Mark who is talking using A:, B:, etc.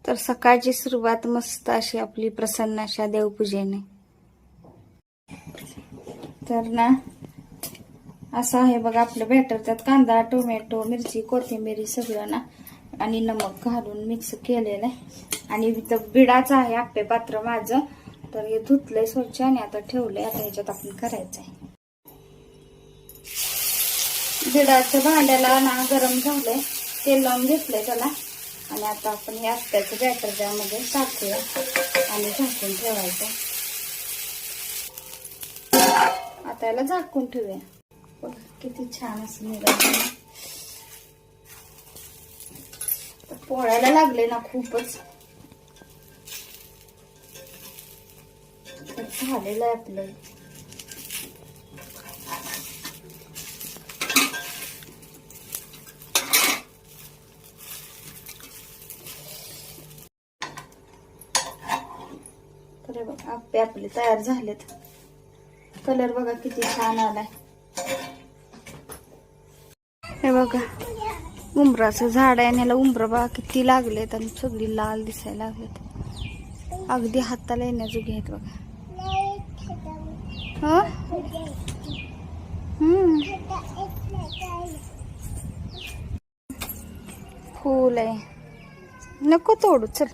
A: तर सकाळची सुरुवात मस्त अशी आपली प्रसन्न अशा देवपूजेने. तर ना असं आहे बघा आपलं बॅटर. त्यात कांदा, टोमॅटो, मिरची, कोथिंबीर सगळं ना आणि नमक घालून मिक्स केलेलं आहे. आणि इथं बिडाचं आहे आप्पे पात्र माझं. तर हे धुतलंय स्वच्छ आणि आता ठेवलंय. आता ह्याच्यात आपण करायचंय. बिडाच्या भांड्याला ना गरम झालंय, तेल लावून घेतलंय त्याला. आणि आता आपण हे आप्प्याचं बॅटर त्यामध्ये टाकूया आणि झाकून ठेवायचं. आता याला झाकून ठेवूया. बघा किती छान असं निघालं. पोळायला लागले ना खूपच. झालेलं आहे आपलं. तर बघा आप्पे आपले तयार झालेत. कलर बघा किती छान आलाय. हे बघा उंबराचं झाड आहे आणि याला उंबर बघा किती लागलेत आणि सगळी लाल दिसायला लागलेत. अगदी हाताला येण्याजोगी आहेत बघा. फूल आहे, नको तोडू. चल